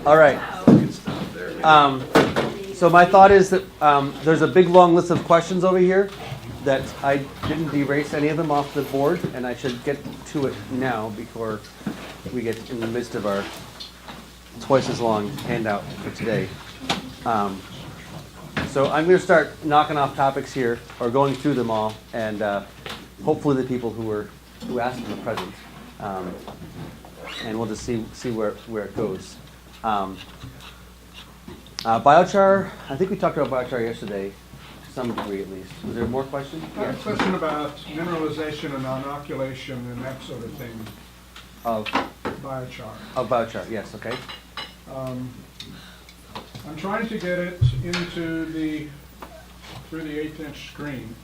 All right. So my thought is that there's a big long list of questions over here that I didn't erase any of them off the board, and I should get to it now before we get in the midst of our twice as long handout for today. So I'm going to start knocking off topics here, or going through them all, and hopefully the people who asked them are present, and we'll just see where it goes. Biochar, I think we talked about biochar yesterday, to some degree at least. Was there more questions? I have a question about mineralization and inoculation and that sort of thing. Of Biochar. biochar, yes, okay. I'm trying to get it through the 1/8" screen.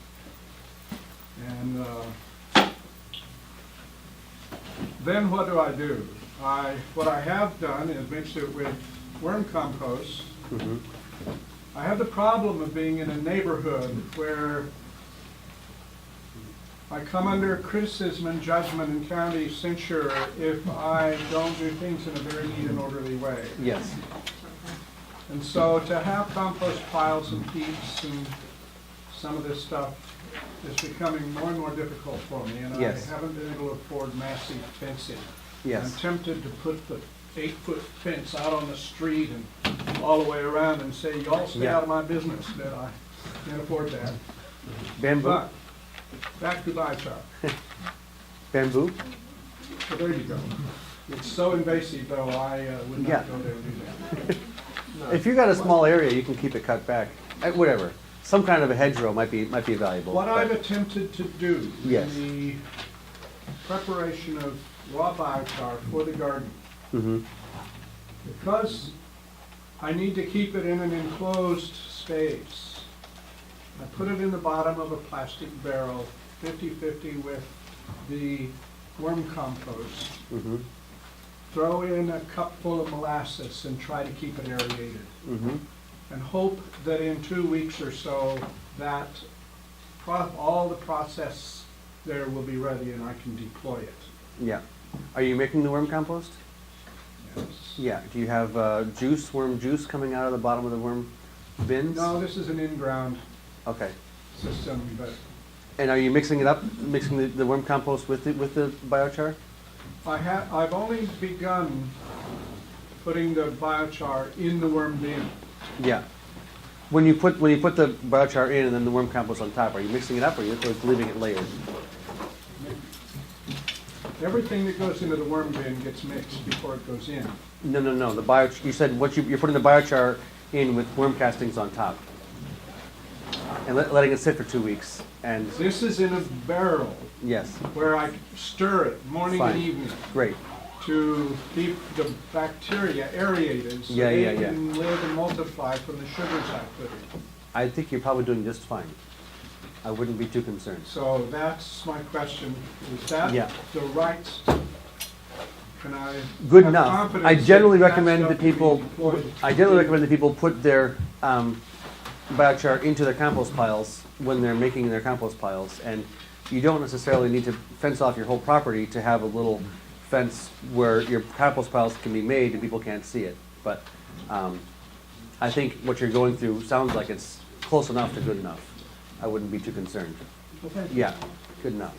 And then what do? What I have done is mixed it with worm compost. Mm-hmm. I have the problem of being in a neighborhood where I come under criticism and judgment and county censure if I don't do things in a very neat and orderly way. Yes. And so to have compost piles and heaps and some of this stuff is becoming more and more difficult for me, and Yes. I haven't been able to afford massive fencing. Yes. I'm tempted to put the 8-foot fence out on the street and all the way around and say, y'all stay Yeah. out of my business, but I can't afford that. Bamboo? But, back to biochar. Bamboo? So there you go. It's so invasive, though, I would Yeah. not go there and do that. If you got a small area, you can keep it cut back. Whatever. Some kind of a hedgerow might be valuable. What but- I've attempted to do Yes. in the preparation of raw biochar for the garden, Mhm. because I need to keep it in an enclosed space, I put it in the bottom of a plastic barrel, 50-50 with the worm compost. Mhm. Throw in a cup full of molasses and try to keep it aerated. Mhm. And hope that in 2 weeks or so, that all the process there will be ready and I can deploy it. Yeah. Are you making the worm compost? Yes. Yeah. Do you have worm juice coming out of the bottom of the worm bins? No, this is an in-ground Okay. system, but And are you mixing it up, mixing the worm compost with the biochar? I've only begun putting the biochar in the worm bin. Yeah. When you put the biochar in and then the worm compost on top, are you mixing it up or are you leaving it layered? Everything that goes into the worm bin gets mixed before it goes in. No. The biochar. You said you're putting the biochar in with worm castings on top, and letting it sit for 2 weeks. And This is in a barrel yes, where I stir it morning Fine. and evening great. to keep the bacteria aerated so Yeah, they yeah, yeah. can live and multiply from the sugars I put in. I think you're probably doing just fine. I wouldn't be too concerned. So that's my question. Is that Yeah. the right? Can I Good have enough. confidence I generally that recommend stuff that can be people. deployed? I generally recommend that people put their biochar into their compost piles when they're making their compost piles, and you don't necessarily need to fence off your whole property to have a little fence where your compost piles can be made and people can't see it. But I think what you're going through sounds like it's close enough to good enough. I wouldn't be too concerned. Okay. Yeah, good enough.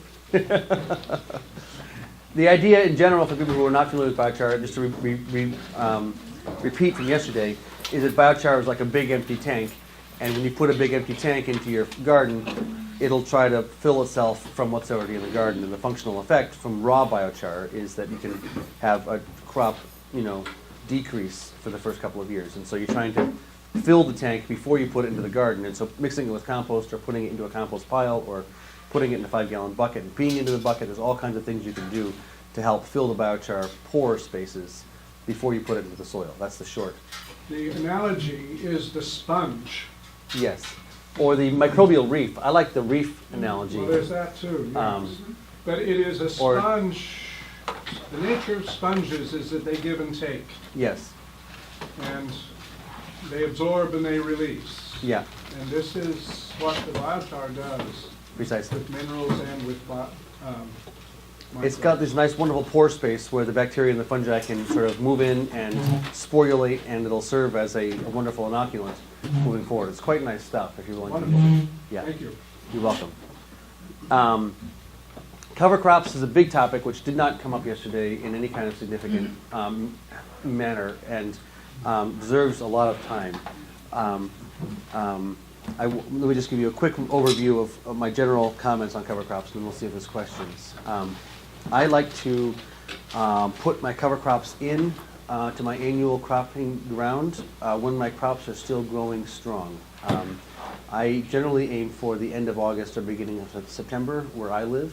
The idea in general for people who are not familiar with biochar, just to repeat from yesterday, is that biochar is like a big empty tank, and when you put a big empty tank into your garden, it'll try to fill itself from what's already in the garden. And the functional effect from raw biochar is that you can have a crop, decrease for the first couple of years. And so you're trying to fill the tank before you put it into the garden. And so mixing it with compost or putting it into a compost pile or putting it in a 5-gallon bucket and peeing into the bucket, there's all kinds of things you can do to help fill the biochar pore spaces before you put it into the soil. That's the short. The analogy is the sponge. Yes. Or the microbial reef. I like the reef analogy. Well, there's that too, yes. But it is a or- sponge. The nature of sponges is that they give and take, Yes. and they absorb and they release. Yeah. And this is what the biochar does Precisely. with minerals and with It's got this nice wonderful pore space where the bacteria and the fungi can sort of move in and sporulate, and it'll serve as a wonderful inoculant moving forward. It's quite nice stuff if you're willing to look Wonderful. at it. Yeah, Thank you. you're welcome. Cover crops is a big topic which did not come up yesterday in any kind of significant manner, and deserves a lot of time. Let me just give you a quick overview of my general comments on cover crops, and then we'll see if there's questions. I like to put my cover crops in to my annual cropping ground when my crops are still growing strong. I generally aim for the end of August or beginning of September where I live.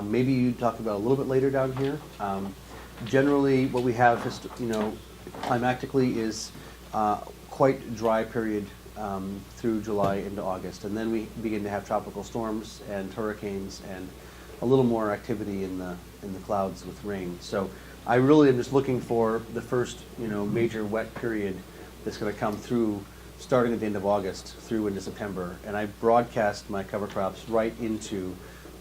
Maybe you talk about a little bit later down here. Generally, what we have, climactically is quite dry period through July into August, and then we begin to have tropical storms and hurricanes and a little more activity in the clouds with rain. So I really am just looking for the first major wet period that's going to come through, starting at the end of August through into September, and I broadcast my cover crops right into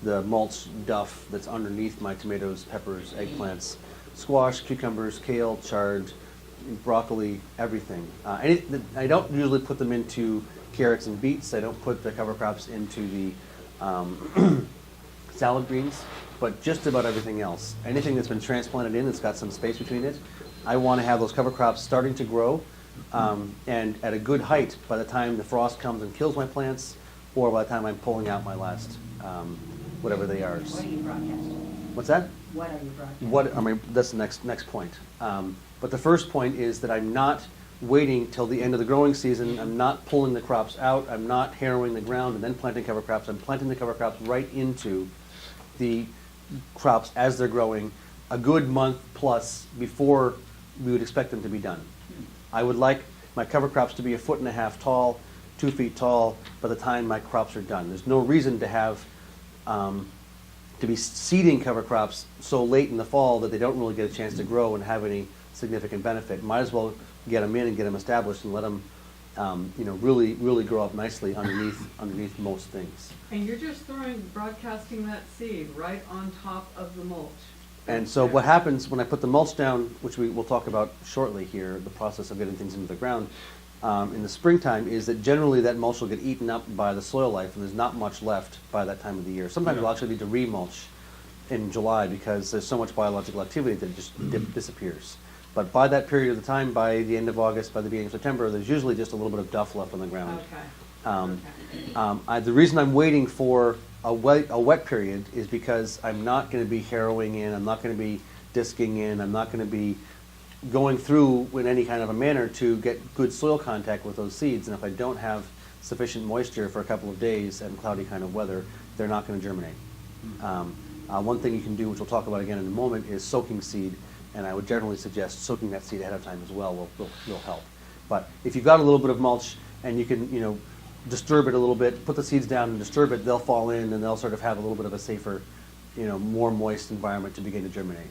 the mulch duff that's underneath my tomatoes, peppers, eggplants, squash, cucumbers, kale, chard, broccoli, everything. I don't usually put them into carrots and beets. I don't put the cover crops into the salad greens, but just about everything else. Anything that's been transplanted in that's got some space between it, I want to have those cover crops starting to grow and at a good height by the time the frost comes and kills my plants, or by the time I'm pulling out my last whatever they are. What are you broadcasting? What's that? What are you broadcasting? That's the next point. But the first point is that I'm not waiting till the end of the growing season. I'm not pulling the crops out. I'm not harrowing the ground and then planting cover crops. I'm planting the cover crops right into the crops as they're growing a good month plus before we would expect them to be done. I would like my cover crops to be 1.5 feet tall, 2 feet tall by the time my crops are done. There's no reason to have to be seeding cover crops so late in the fall that they don't really get a chance to grow and have any significant benefit. Might as well get them in and get them established and let them, really grow up nicely underneath most things. And you're just broadcasting that seed right on top of the mulch. And so what happens when I put the mulch down, which we will talk about shortly here, the process of getting things into the ground, in the springtime, is that generally that mulch will get eaten up by the soil life, and there's not much left by that time of the year. Sometimes we'll actually need to remulch in July because there's so much biological activity that it just disappears. But by that period of the time, by the end of August, by the beginning of September, there's usually just a little bit of duff left on the ground. Okay. The reason I'm waiting for a wet period is because I'm not going to be harrowing in, I'm not going to be disking in, I'm not going to be going through in any kind of a manner to get good soil contact with those seeds. And if I don't have sufficient moisture for a couple of days and cloudy kind of weather, they're not going to germinate. One thing you can do, which we'll talk about again in a moment, is soaking seed. And I would generally suggest soaking that seed ahead of time as well will help. But if you've got a little bit of mulch and you can, disturb it a little bit, put the seeds down and disturb it, they'll fall in and they'll sort of have a little bit of a safer, more moist environment to begin to germinate.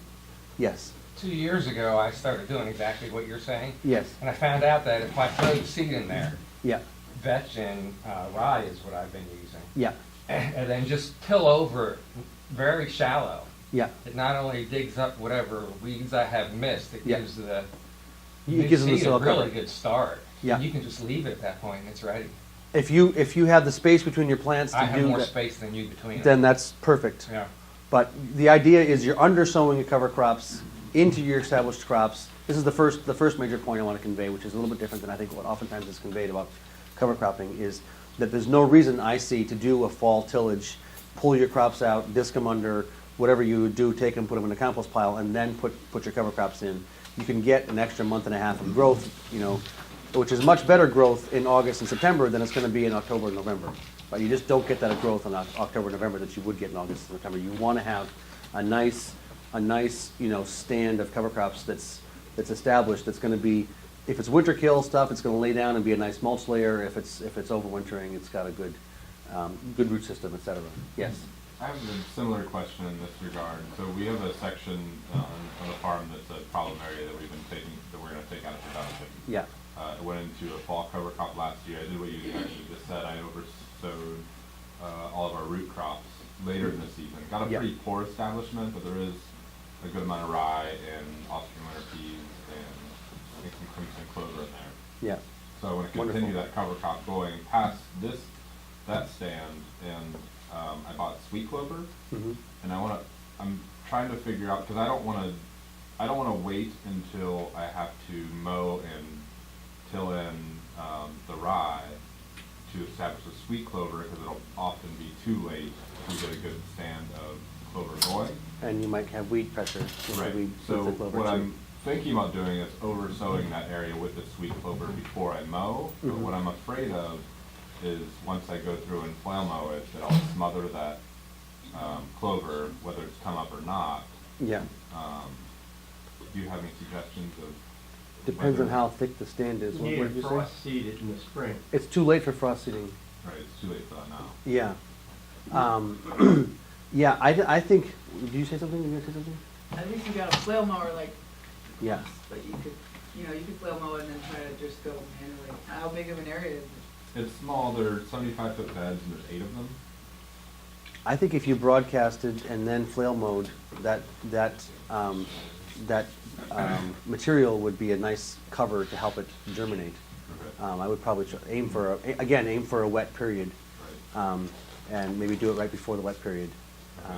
Yes? 2 years ago, I started doing exactly what you're saying. Yes. And I found out that if I throw the seed in there, Yeah. vetch and rye is what I've been using, Yeah. and then just till over it very shallow. Yeah. It not only digs up whatever weeds I have missed, it Yeah. gives the It gives them the seed soil a really cover. good start. Yeah. You can just leave it at that point and it's ready. If you have the space between your plants to I have do more that, space than you between them. then that's perfect. Yeah. But the idea is you're undersowing your cover crops into your established crops. This is the first major point I want to convey, which is a little bit different than I think what oftentimes is conveyed about cover cropping, is that there's no reason I see to do a fall tillage, pull your crops out, disc them under, whatever you would do, take them, put them in a compost pile, and then put your cover crops in. You can get an extra month and a half of growth, which is much better growth in August and September than it's going to be in October and November. But you just don't get that growth in October and November that you would get in August and September. You want to have a nice stand of cover crops that's established. That's going to be, if it's winter kill stuff, it's going to lay down and be a nice mulch layer. If it's overwintering, it's got a good root system, etc. Yes. I have a similar question in this regard. So we have a section on the farm that's a problem area that we're going to take out of production. Yeah. It went into a fall cover crop last year. I did what you actually just said. I oversowed all of our root crops later in the season. Got a Yeah. pretty poor establishment, but there is a good amount of rye and Austrian winter peas and I think some crimson clover in there. Yeah, So I want to Wonderful. continue that cover crop going past that stand, and I bought sweet clover, mhm, and I'm trying to figure out, because I don't want to wait until I have to mow and till in the rye to establish the sweet clover, because it'll often be too late to get a good stand of clover going. and you might have weed pressure with the Right, weed, so with the clover what too. I'm thinking about doing is over sowing that area with the sweet clover before I mow. But Mhm. what I'm afraid of is once I go through and flail mow it, that I'll smother that clover, whether it's come up or not. Yeah, Do you have any suggestions of? depends on whether- how thick the stand is. What You what need did you to say? frost seed it in the spring. It's too late for frost seeding. Right, it's too late for that now. Yeah. Yeah, I think, did you say something? Did you say something? At least you got a flail mower like, Yeah. but you could, you could flail mow it and then try to just go manually. How big of an area is it? It's small, they're 75-foot beds and there's 8 of them. I think if you broadcasted and then flail mode, that material would be a nice cover to help it germinate. Okay. I would probably aim for, aim for a wet period, Right. and maybe do it right before the wet period. Okay.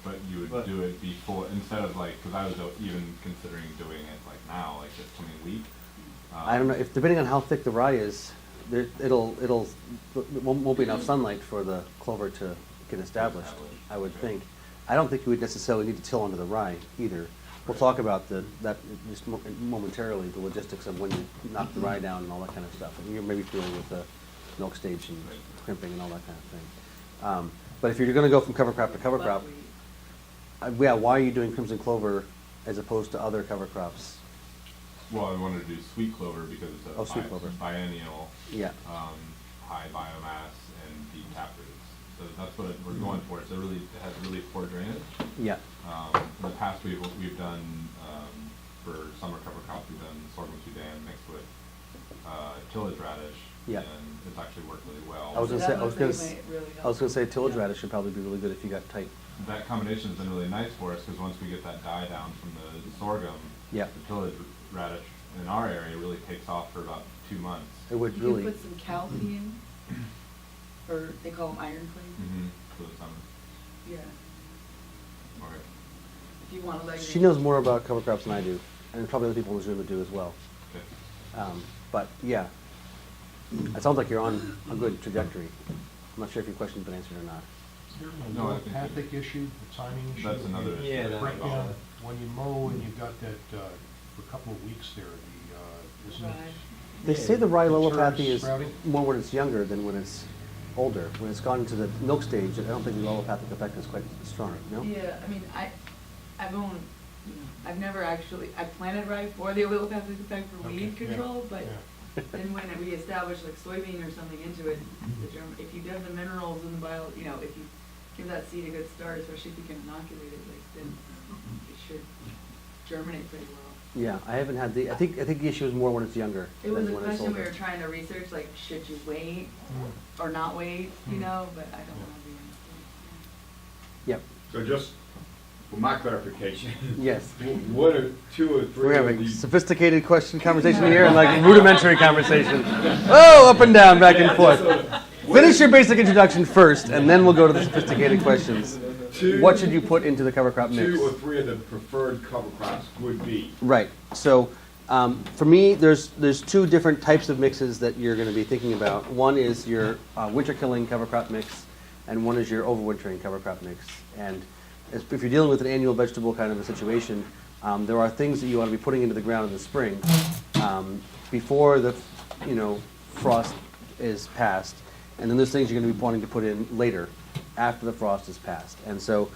But you would but- do it before, instead of like, because I was even considering doing it like now, like this coming week. I don't know, if, depending on how thick the rye is, it won't be enough sunlight for the clover to get established, I would think. I don't think you would necessarily need to till onto the rye either. We'll talk about that just momentarily, the logistics of when you knock the rye down and all that kind of stuff. And you're maybe dealing with the milk stage and crimping and all that kind of thing. But if you're gonna go from cover crop to cover crop, Buckwheat. yeah, why are you doing crimson clover as opposed to other cover crops? Well, I wanted to do sweet clover because it's Oh, sweet clover. biennial, Yeah, high biomass and deep taproots. So that's what we're going for. It has really poor drainage. yeah, In the past, we've done, for summer cover crops, we've done sorghum Sudan mixed with tillage radish. Yeah. And it's actually worked really well. I was gonna say, That looks like it might really I was gonna say tillage help. radish should probably be really good if you got tight. That combination's been really nice for us, because once we get that dye down from the sorghum, Yeah. the tillage radish in our area really takes off for about 2 months. It would You really, could put some calcium, or they call them iron clay. For the summer. Yeah, Okay. if you want to like. she knows more about cover crops than I do, and probably other people in this room that do as well. Okay. But, yeah, it sounds like you're on a good trajectory. I'm not sure if your question's been answered or not. Is there No, a I think neuropathic issue, a timing issue? That's another issue. Yeah, that that- Break I've down, got. when you mow and you've got that, for a couple of weeks there, the, isn't it? Rye. They say the rye It lolopathy starts is sprouting? more when it's younger than when it's older. When it's gone into the milk stage, I don't think the lolopathic effect is quite strong, no? Yeah, I mean, I've never actually, I planted rye for the allelopathic effect for Okay, weed yeah, control, but yeah. then when we established like soybean or something into it, if you have the minerals and the if you give that seed a good start, especially if you can inoculate it, like, then it should germinate pretty well. Yeah, I haven't had the, I think the issue is more when it's younger It than was a when it's question we older. were trying to research, like, should you wait Mm. or not wait, Mm. but I don't know the answer. Yep, So just for my clarification, yes. what are 2 or 3 We're of having these? sophisticated conversation here and like rudimentary conversation. Oh, up and down, back and forth. Finish your basic introduction first, and then we'll go to the sophisticated questions. What should you put into the cover crop mix? 2 or 3 of the preferred cover crops would be. Right. So, for me, there's 2 different types of mixes that you're going to be thinking about. One is your winter-killing cover crop mix, and one is your overwintering cover crop mix. And if you're dealing with an annual vegetable kind of a situation, there are things that you want to be putting into the ground in the spring before the frost is passed, and then there's things you're going to be wanting to put in later after the frost is passed. And so,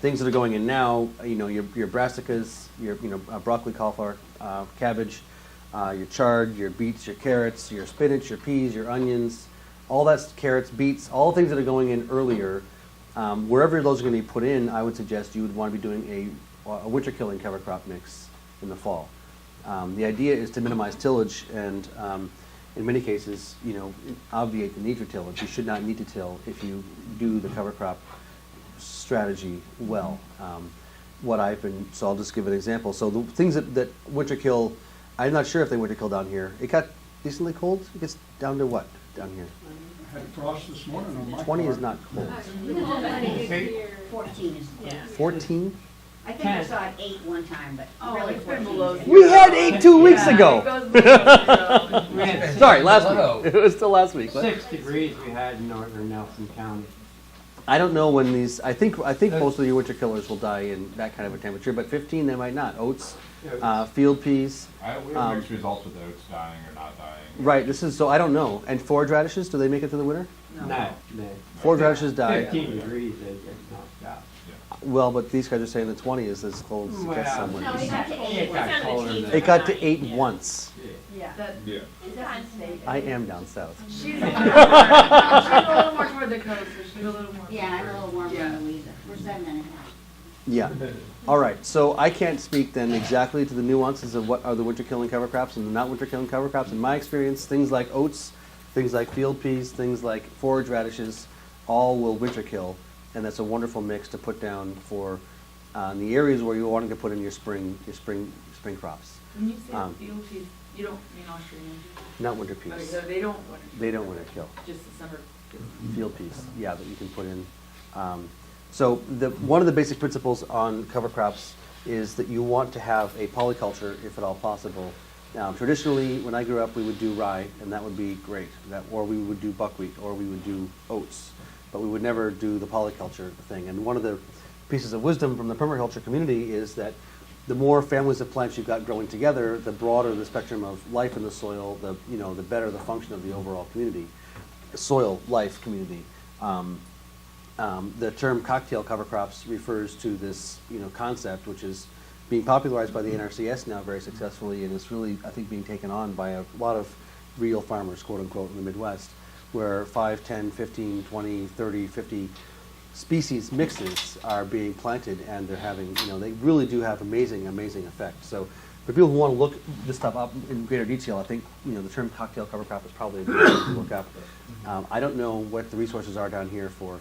things that are going in now, your brassicas, your broccoli, cauliflower, cabbage, your chard, your beets, your carrots, your spinach, your peas, your onions, all that's carrots, beets, all things that are going in earlier. Wherever those are going to be put in, I would suggest you would want to be doing a winter killing cover crop mix in the fall. The idea is to minimize tillage, and in many cases, you know, obviate the need for tillage. You should not need to till if you do the cover crop strategy well. So I'll just give an example. So the things that winter kill, I'm not sure if they winter kill down here. It got decently cold. It gets down to what down here? I had frost this morning on my 20 is part. not cold. 14 is, Yeah. 14? I think I saw it 8 one time, but Oh, really it's been 14. below is- We had 8 2 weeks Yeah, ago. it goes below zero. We had Sorry, last below. week. It was still last week. What? 6 degrees we had in northern Nelson County. I don't know when these. I think most of your winter killers will die in that kind of a temperature, but 15 they might not. Oats, field peas. We have mixed results with oats dying or not dying. Right. This is so I don't know. And forage radishes, do they make it through the winter? No. Forage radishes die. 15 degrees they get knocked out. Well, but these guys are saying the 20 is as cold as it gets Well, somewhere. No, it got to 8. It got colder than It got to 8 once. Yeah. That, Yeah. Is that unstable? I am down south. she's a little more toward the coast, so she's a little more. Yeah, I'm a little warmer Yeah. than Louisa. We're 7.5. Yeah. All right. So I can't speak then exactly to the nuances of what are the winter killing cover crops and the not winter killing cover crops. In my experience, things like oats, things like field peas, things like forage radishes, all will winter kill, and that's a wonderful mix to put down for in the areas where you're wanting to put in your spring crops. When you say Um, field peas, you don't mean Australian? Not winter Okay, peas. so they don't winter. They don't winter kill. Just the summer. Field peas, yeah, that you can put in. So one of the basic principles on cover crops is that you want to have a polyculture, if at all possible. Traditionally, when I grew up, we would do rye, and that would be great. Or we would do buckwheat, or we would do oats, but we would never do the polyculture thing. And one of the pieces of wisdom from the permaculture community is that the more families of plants you've got growing together, the broader the spectrum of life in the soil, the better the function of the overall community, soil life community. The term cocktail cover crops refers to this concept, which is being popularized by the NRCS now very successfully, and it's really, I think, being taken on by a lot of real farmers, quote unquote, in the Midwest, where 5, 10, 15, 20, 30, 50 species mixes are being planted, and they're having, they really do have amazing effects. So for people who want to look this stuff up in greater detail, I think, the term cocktail cover crop is probably a good thing to look up. I don't know what the resources are down here for,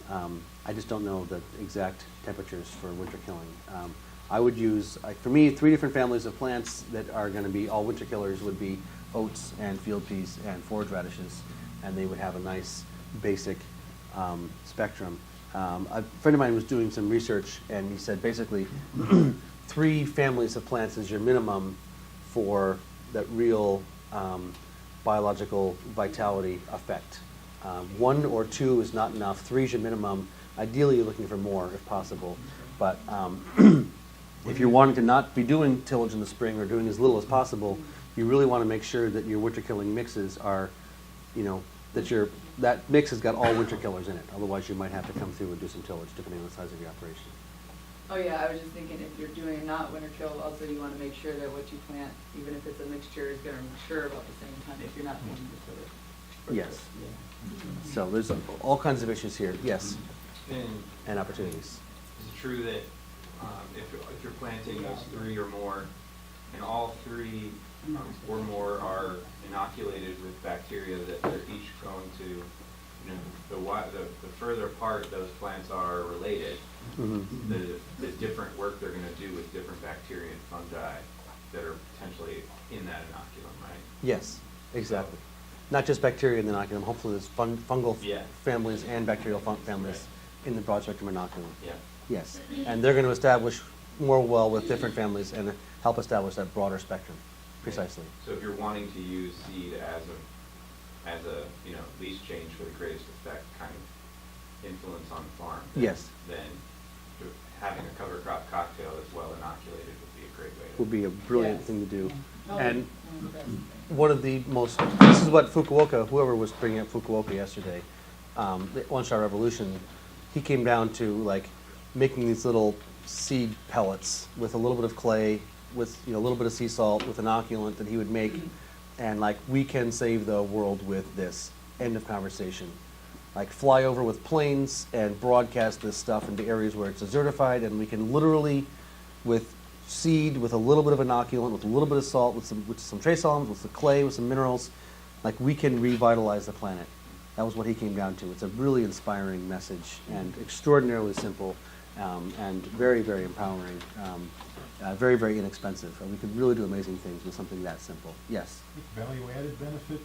I just don't know the exact temperatures for winter killing. I would use, for me, 3 different families of plants that are going to be all winter killers would be oats and field peas and forage radishes, and they would have a nice basic spectrum. A friend of mine was doing some research, and he said basically 3 families of plants is your minimum for that real biological vitality effect. 1 or 2 is not enough. 3 is your minimum. Ideally, you're looking for more if possible. But if you're wanting to not be doing tillage in the spring or doing as little as possible, you really want to make sure that your winter killing mixes are, that mix has got all winter killers in it. Otherwise, you might have to come through and do some tillage, depending on the size of your operation. Oh, yeah, I was just thinking if you're doing a not winter kill, also you wanna make sure that what you plant, even if it's a mixture, is gonna mature about the same time if you're not planting to kill it. Yes. So there's all kinds of issues here. Yes, And and opportunities. is it true that if you're planting those 3 or more, and all 3 or more are inoculated with bacteria, that they're each going to, the further apart those plants are related, Mhm. the different work they're going to do with different bacteria and fungi that are potentially in that inoculum, right? Yes, exactly. Not just bacteria in the inoculum. Hopefully, there's fungal Yeah. families and bacterial families in the broad spectrum inoculum. Yeah. Yes, and they're going to establish more well with different families and help establish that broader spectrum. Precisely. So if you're wanting to use seed as a least change for the greatest effect kind of influence on the farm, Yes. then having a cover crop cocktail that's well inoculated would be a great way to. Would be a brilliant Yes. thing to do. Oh, And that's- one of the most, this is what Fukuoka, whoever was bringing up Fukuoka yesterday, the One Star Revolution, he came down to like making these little seed pellets with a little bit of clay, with a little bit of sea salt, with inoculant that he would make, and like, we can save the world with this. End of conversation. Like, fly over with planes and broadcast this stuff into areas where it's desertified, and we can literally, with seed, with a little bit of inoculant, with a little bit of salt, with some trace elements, with the clay, with some minerals, Like, we can revitalize the planet. That was what he came down to. It's a really inspiring message and extraordinarily simple, and very, very empowering, very, very inexpensive. And we could really do amazing things with something that simple. Yes. Value added benefit,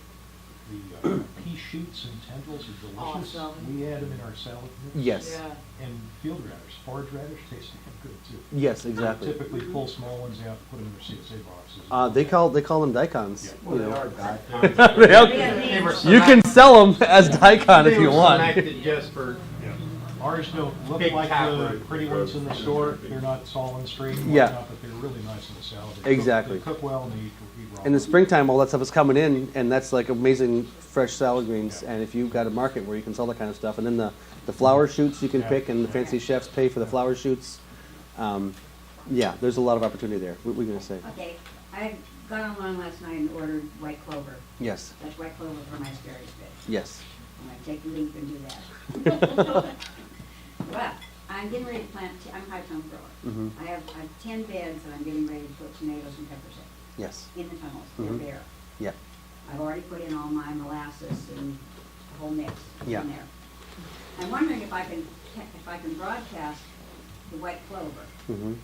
the pea shoots and tendrils are delicious. Awesome. We add them in our salad mix. Yes. Yeah. And field radish, forage radish tastes damn good too. Yes, exactly. Typically pull small ones out, put them in their CSA boxes. They call them daikons. Yeah. Well, You they know. are daikons. They were You can sell them as daikon if They you were want. selected just for, Ours don't look Big like the taproot. pretty ones in the store. They're not tall and straight and Yeah. whatnot, but they're really nice in the salad. They cook- Exactly. They cook well and they eat raw. In the springtime, all that stuff is coming in, and that's like amazing fresh salad greens. And if you've got a market where you can sell that kind of stuff, and then the flower shoots you can Yeah. pick, and the fancy chefs pay for the flower shoots. Yeah, there's a lot of opportunity there. What were you gonna say? Okay, I got online last night and ordered white clover. Yes, That's white clover for my asparagus bed. yes. I'm gonna take the leap and do that. Well, I'm getting ready to plant, I'm a high-tunnel grower. Hmm. I have 10 beds that I'm getting ready to put tomatoes and peppers Yes. in the tunnels. They're Mhm. bare. Yeah. I've already put in all my molasses and the whole mix Yeah. in there. I'm wondering if I can broadcast the white clover Hmm.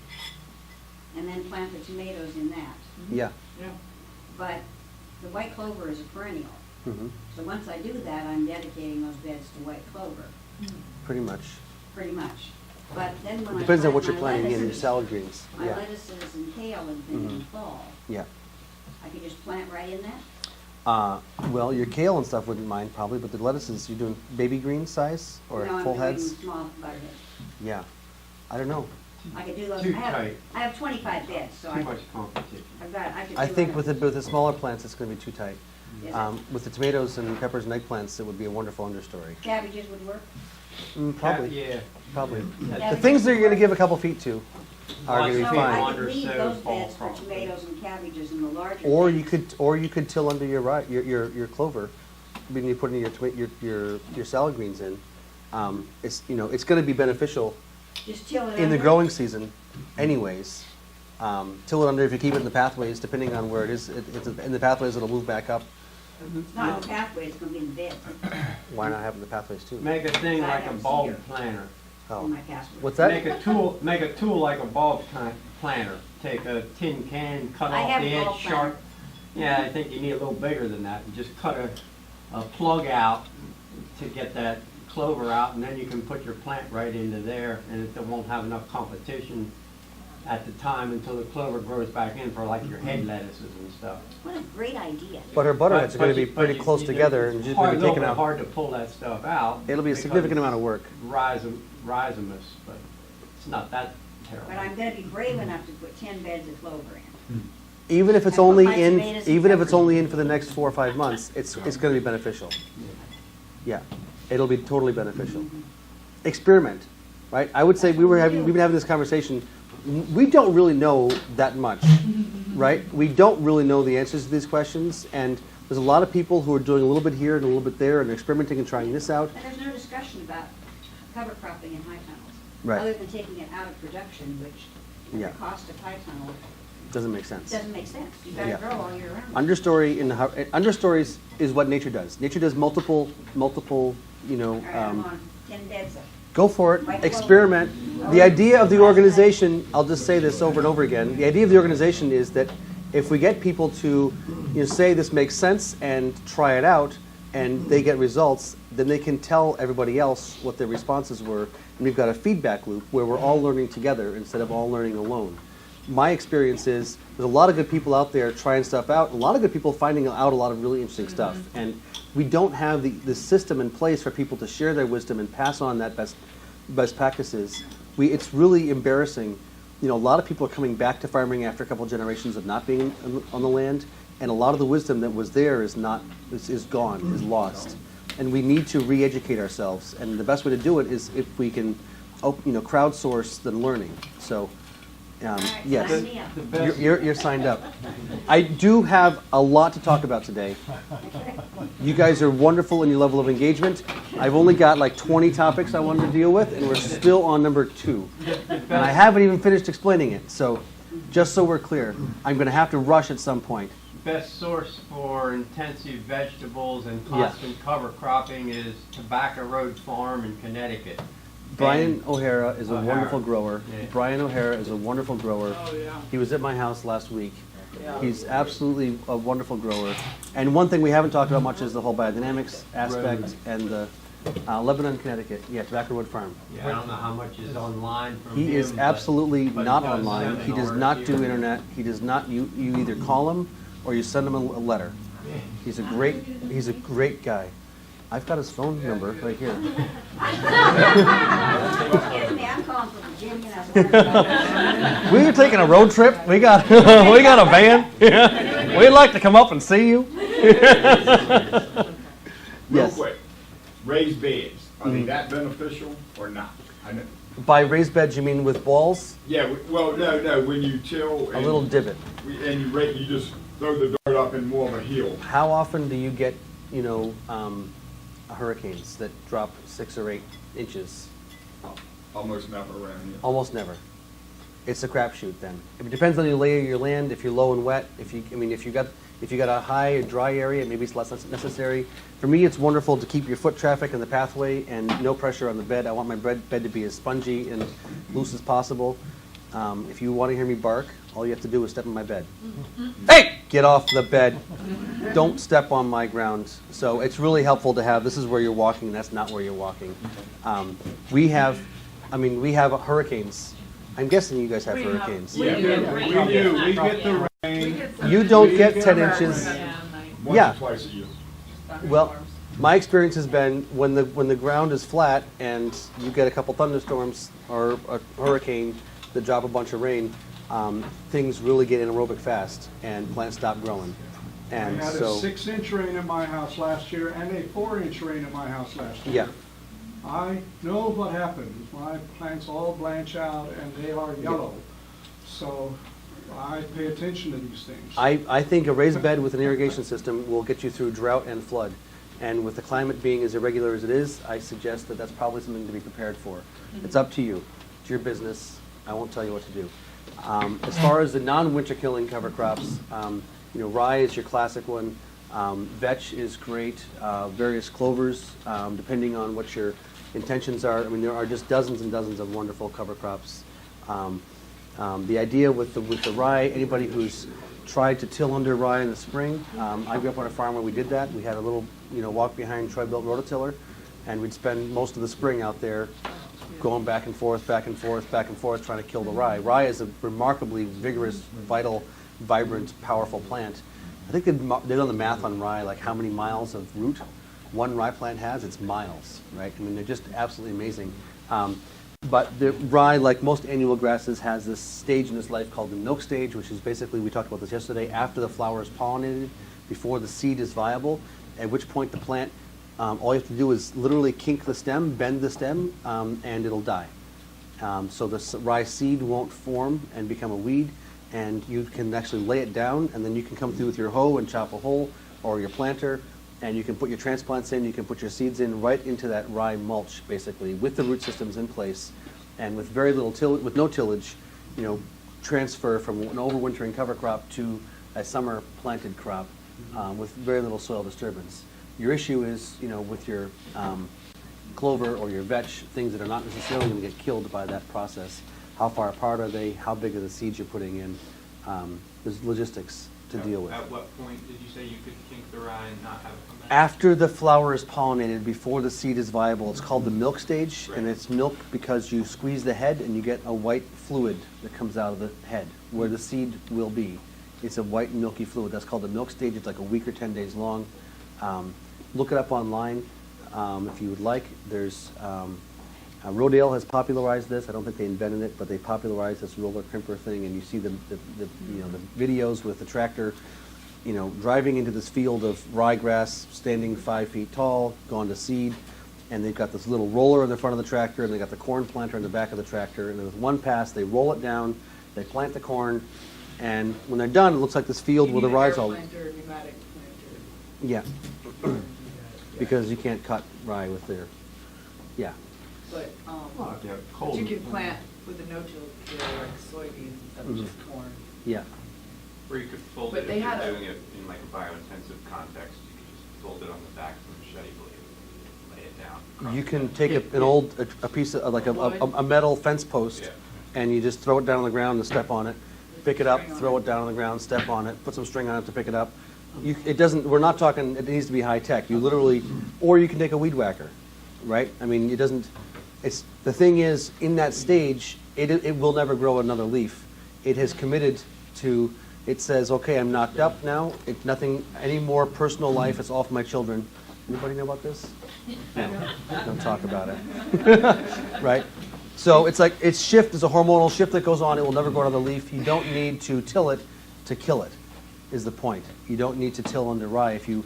and then plant the tomatoes in that. Yeah. Yeah. But the white clover is a perennial. Hmm. So once I do that, I'm dedicating those beds to white clover, Pretty much. pretty much. But then when I Depends on plant what you're my planting in your lettuces- salad greens. My Yeah. lettuces and kale and things in the Mhm. fall, Yeah. I could just plant right in that? Well, your kale and stuff wouldn't mind probably, but the lettuces, you're doing baby green size or No, full I'm heads? doing small butterheads. Yeah. I don't know. I could do those, Too tight. I have 25 beds, so too much competition. I've got, I could do. I think whatever. with the smaller plants, it's gonna be too tight. Is it? With the tomatoes and peppers and eggplants, it would be a wonderful understory. Cabbages would work? Probably, Yeah. probably. Yeah. The things that you're gonna give a couple feet to are gonna be So fine. I could leave so those fall beds for probably. tomatoes and cabbages and the larger. Or beds. you could till under your your clover, when you put in your salad greens in. It's, you know, it's gonna be beneficial Just till it in the under? growing season anyways. Till it under, if you keep it in the pathways, depending on where it is, it's in the pathways, it'll move back up. It's not in the pathway, it's gonna be in the bed, Why not have it in the pathways too? Make a thing I like a have bulb cedar. planter. Oh, in my password. what's Make that? a tool like a bulb planter. Take a tin can, cut I off have the a edge bulb sharp. Yeah, I think you need a little bigger than that. You just cut a plug out to get that clover out, and then you can put your plant right into there, and it won't have enough competition at the time until the clover grows back in for like your head lettuces and stuff. What a great idea. But her butterheads are gonna be you- pretty you- close you- together and it's just gonna be a little taken bit out. hard to pull that stuff out. It'll be a because significant it's amount of work. Rhizomous, but it's not that terrible. But I'm gonna be brave enough to put 10 beds of clover in. Even if it's I put only my in, tomatoes and even if it's peppers. only in for the next 4 or 5 months, it's gonna be beneficial. Yeah, it'll be totally beneficial. Experiment, right? I would say we've been having this conversation. We don't really know that much, right? We don't really know the answers to these questions, and there's a lot of people who are doing a little bit here and a little bit there and experimenting and trying this out. And there's no discussion about cover cropping in high tunnels. Right. Other than taking it out of production, which, at Yeah. the cost of high tunnel, Doesn't make sense. doesn't make sense. You Yeah. gotta grow all year round. Understories is what nature does. Nature does multiple, you know, All right, I'm on 10 beds of. go for it, Right. experiment. The idea of the organization, I'll just say this over and over again, the idea of the organization is that if we get people to, you know, say this makes sense and try it out, and they get results, then they can tell everybody else what their responses were, and we've got a feedback loop where we're all learning together instead of all learning alone. My experience is there's a lot of good people out there trying stuff out, a lot of good people finding out a lot of really interesting stuff, and we don't have the system in place for people to share their wisdom and pass on that best practices. It's really embarrassing. You know, a lot of people are coming back to farming after a couple generations of not being on the land, and a lot of the wisdom that was there is gone, is lost. And we need to re-educate ourselves, and the best way to do it is if we can, crowdsource the learning. So, All right, yes. sign me up. You're signed up. I do have a lot to talk about today. You guys are wonderful in your level of engagement. I've only got like 20 topics I wanted to deal with, and we're still on number 2. And I haven't even finished explaining it. So, just so we're clear, I'm going to have to rush at some point. best source for intensive vegetables and Yeah. constant cover cropping is Tobacco Road Farm in Connecticut. Brian And- O'Hara is a O'Hara. wonderful grower. Yeah. Brian O'Hara is a wonderful grower. Oh, yeah. He was at my house last week. Yeah. He's absolutely a wonderful grower. And one thing we haven't talked about much is the whole biodynamics aspect and the Lebanon, Connecticut, yeah, Tobacco Wood Farm. Yeah, I don't know how much is online from him. He is but- absolutely but not he does online. He does seminars not here. do internet. He does not, you either call him or you send him a letter. He's a great guy. I've got his phone number right here. Excuse me, I'm calling from Virginia, and I was We are taking a road trip. We got we got a van. We'd like to come up and see you. Real Yes. quick, raised beds, are Mm-hmm. they that beneficial or not? I know, By raised beds, you mean with balls? yeah, well, no, when you till. A little divot. And you just throw the dirt up in more of a hill. How often do you get, hurricanes that drop 6 or 8 inches? Almost never around here. Almost never. It's a crapshoot then. It depends on the layer of your land. If you're low and wet, if you got a high or dry area, maybe it's less necessary. For me, it's wonderful to keep your foot traffic in the pathway and no pressure on the bed. I want my bed to be as spongy and loose as possible. If you want to hear me bark, all you have to do is step in my bed. Hey! Get off the bed. Don't step on my ground. So it's really helpful to have, this is where you're walking, that's not where you're walking. We have hurricanes. I'm guessing you guys have hurricanes. We do, we get the rain. You don't We get get 10 rain. inches. Once Yeah. or twice a year. Well, my experience has been when the ground is flat and you get a couple thunderstorms or a hurricane that drop a bunch of rain, things really get anaerobic fast and plants stop growing. I And had a so, 6-inch rain in my house last year and a 4-inch rain in my house last year. yeah, I know what happens. My plants all blanch out and they are yellow. So I pay attention to these things. I think a raised bed with an irrigation system will get you through drought and flood. And with the climate being as irregular as it is, I suggest that that's probably something to be prepared for. It's up to you. It's your business. I won't tell you what to do. As far as the non-winter killing cover crops, rye is your classic one. Vetch is great. Various clovers, depending on what your intentions are. I mean, there are just dozens and dozens of wonderful cover crops. The idea with the rye, anybody who's tried to till under rye in the spring, I grew up on a farm where we did that. We had a little, walk behind Troy-built rototiller, and we'd spend most of the spring out there going back and forth, back and forth, back and forth, trying to kill the rye. Rye is a remarkably vigorous, vital, vibrant, powerful plant. I think they've done the math on rye, like how many miles of root one rye plant has. It's miles, right? I mean, they're just absolutely amazing. But the rye, like most annual grasses, has this stage in its life called the milk stage, which is basically, we talked about this yesterday, after the flower is pollinated, before the seed is viable, at which point the plant, all you have to do is literally kink the stem, bend the stem, and it'll die. So the rye seed won't form and become a weed, and you can actually lay it down, and then you can come through with your hoe and chop a hole, or your planter, and you can put your transplants in, you can put your seeds in right into that rye mulch, basically, with the root systems in place, and with very little with no tillage, transfer from an overwintering cover crop to a summer planted crop with very little soil disturbance. Your issue is, with your clover or your vetch, things that are not necessarily going to get killed by that process. How far apart are they? How big are the seeds you're putting in? There's logistics to deal with. At what point did you say you could kink the rye and not have it come back? After the flower is pollinated, before the seed is viable, it's called the milk stage, and it's milk because you squeeze the head and you get a white fluid that comes out of the head where the seed will be. It's a white milky fluid. That's called the milk stage. It's like a week or 10 days long. Look it up online if you would like. There's Rodale has popularized this. I don't think they invented it, but they popularized this roller crimper thing, and you see the videos with the tractor, driving into this field of ryegrass, standing 5 feet tall, gone to seed, and they've got this little roller in the front of the tractor, and they got the corn planter in the back of the tractor, and with one pass, they roll it down, they plant the corn, and when they're done, it looks like this field where the rye's all. Planter, pneumatic planter. Yeah. Because you can't cut rye with their, yeah. But, Well, if you have but you cold- can plant with a no-till, like soybeans and stuff, Mhm. just corn. Yeah. Or you could fold But it, they if had you're a- doing it in like a biointensive context, you could just fold it on the back of the machete blade and lay it down. across You the can back. take an old, a piece of, like a metal fence post, Yeah. and you just throw it down on the ground and step on it, pick it up, throw it down on the ground, step on it, put some string on it to pick it up. It doesn't, we're not talking, it needs to be high-tech. You literally, or you can take a weed whacker, right? I mean, it doesn't, it's, the thing is, in that stage, it will never grow another leaf. It has committed to, it says, okay, I'm knocked up now, it's nothing, any more personal life, it's all for my children. Anybody know about this? No, don't talk about it. Right? So it's like, it's shift, there's a hormonal shift that goes on, it will never grow another leaf. You don't need to till it to kill it, is the point. You don't need to till under rye. If you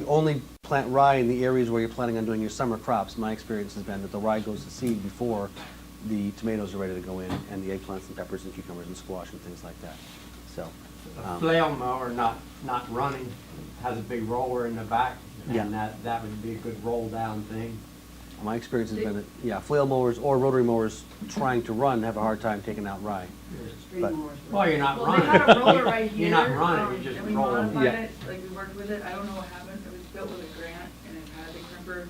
only plant rye in the areas where you're planning on doing your summer crops, my experience has been that the rye goes to seed before the tomatoes are ready to go in, and the eggplants and peppers and cucumbers and squash and things like that. So, A flail mower not running, has a big roller in the back, Yeah. and that would be a good roll down thing. my experience has been that, yeah, flail mowers or rotary mowers trying to run have a hard time taking out rye. Street But- mowers. Well, you're not Well, they running. had a roller right here. You're not running, you're just And we rolling. modified Yeah. it, like we worked with it, I don't know what happened, it was built with a grant and it had the crimper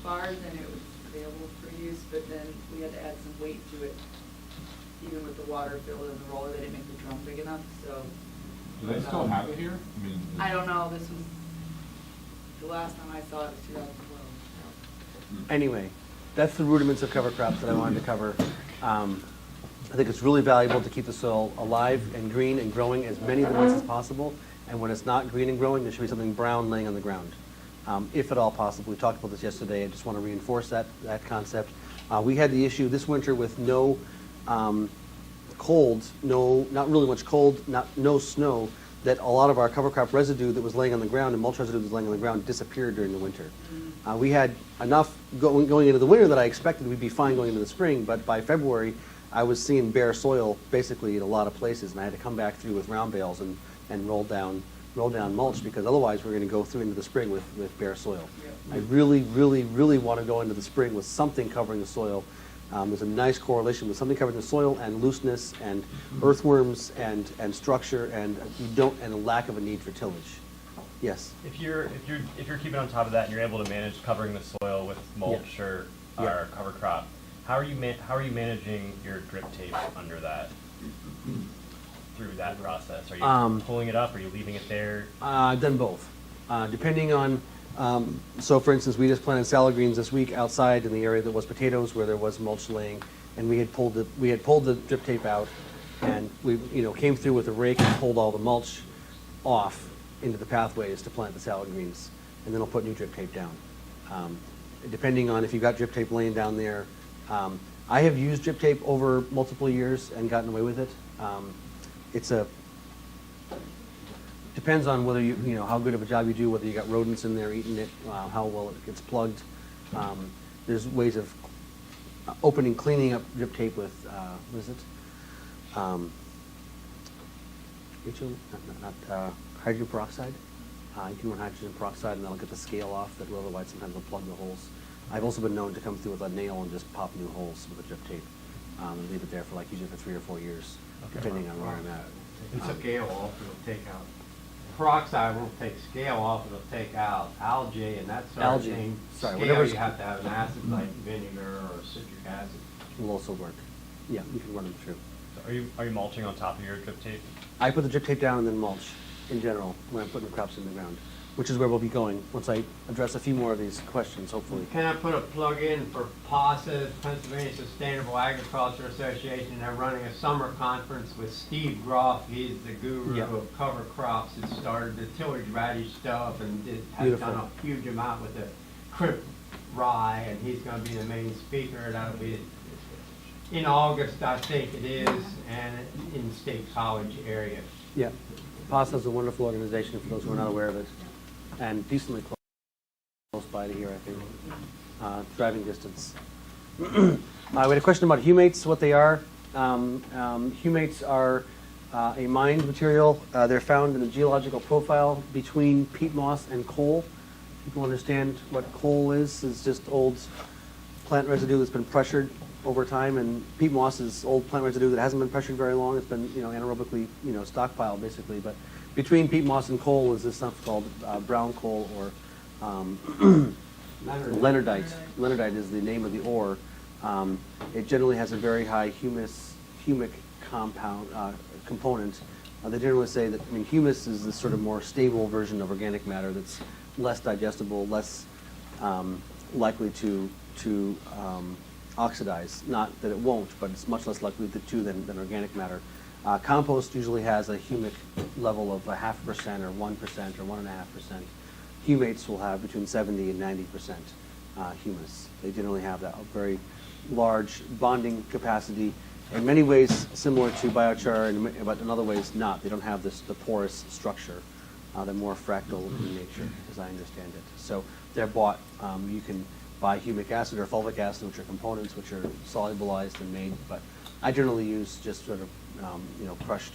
bars and it was available for use, but then we had to add some weight to it. Even with the water filled in the roller, they didn't make the drum big enough, so. Do they still have it here? I mean, I don't know, this was, the last time I saw it was 2012. Anyway, that's the rudiments of cover crops that I wanted to cover. I think it's really valuable to keep the soil alive and green and growing as many of the months as possible. And when it's not green and growing, there should be something brown laying on the ground, if at all possible. We talked about this yesterday. I just want to reinforce that concept. We had the issue this winter with no cold, not really much cold, no snow, that a lot of our cover crop residue that was laying on the ground and mulch residue that was laying on the ground disappeared during the winter. We had enough going into the winter that I expected we'd be fine going into the spring, but by February, I was seeing bare soil basically in a lot of places, and I had to come back through with round bales and roll down mulch, because otherwise we're going to go through into the spring with bare soil. I really, really, really want to go into the spring with something covering the soil. There's a nice correlation with something covering the soil and looseness and earthworms and structure and a lack of a need for tillage. Yes. If you're keeping on top of that and you're able to manage covering the soil with mulch or cover crop, how are you managing your drip tape under that through that process? Are you pulling it up? Are you leaving it there? I've done both. Depending on, so for instance, we just planted salad greens this week outside in the area that was potatoes where there was mulch laying, and we had pulled the drip tape out, and we came through with a rake and pulled all the mulch off into the pathways to plant the salad greens, and then we'll put new drip tape down. Depending on if you've got drip tape laying down there. I have used drip tape over multiple years and gotten away with it. Depends on whether how good of a job you do, whether you got rodents in there eating it, how well it gets plugged. There's ways of cleaning up drip tape with, what is it? Hydrogen peroxide. You can run hydrogen peroxide and that'll get the scale off that will otherwise sometimes will plug the holes. I've also been known to come through with a nail and just pop new holes with a drip tape and leave it there for usually for 3 or 4 years, depending on where I'm at. Scale off, it'll take out. Peroxide won't take scale off, it'll take out algae and that sort of thing. Sorry, Scale, whatever's- you have to have an acid like vinegar or citric acid. Will also work. Yeah, you can run them through. So are you mulching on top of your drip tape? I put the drip tape down and then mulch in general when I'm putting the crops in the ground, which is where we'll be going once I address a few more of these questions, hopefully. Can I put a plug in for PASA, Pennsylvania Sustainable Agriculture Association? They're running a summer conference with Steve Groff. He's the guru Yeah. of cover crops. It started the tillage radish stuff and has Beautiful. done a huge amount with the crimp rye, and he's going to be the main speaker. That'll be in August, I think it is, and in State College area. Yeah. PASA is a wonderful organization for those who are not aware of it, and decently close by to here, I think, driving distance. We had a question about humates, what they are. Humates are a mined material. They're found in the geological profile between peat moss and coal. People understand what coal is. It's just old plant residue that's been pressured over time, and peat moss is old plant residue that hasn't been pressured very long. It's been, anaerobically, stockpiled basically. But between peat moss and coal is this stuff called brown coal or Leonardite. Leonardite is the name of the ore. It generally has a very high humic component. They generally say that, humus is this sort of more stable version of organic matter that's less digestible, less likely to oxidize. Not that it won't, but it's much less likely to than organic matter. Compost usually has a humic level of 0.5% or 1% or 1.5%. Humates will have between 70 and 90% humus. They generally have that very large bonding capacity. In many ways similar to biochar, but in other ways not. They don't have the porous structure. They're more fractal in nature, as I understand it. So they're bought. You can buy humic acid or fulvic acid, which are components which are solubilized and made. But I generally use just sort of crushed,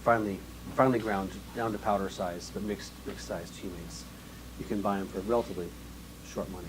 finely ground down to powder size, but mixed sized humates. You can buy them for relatively short money.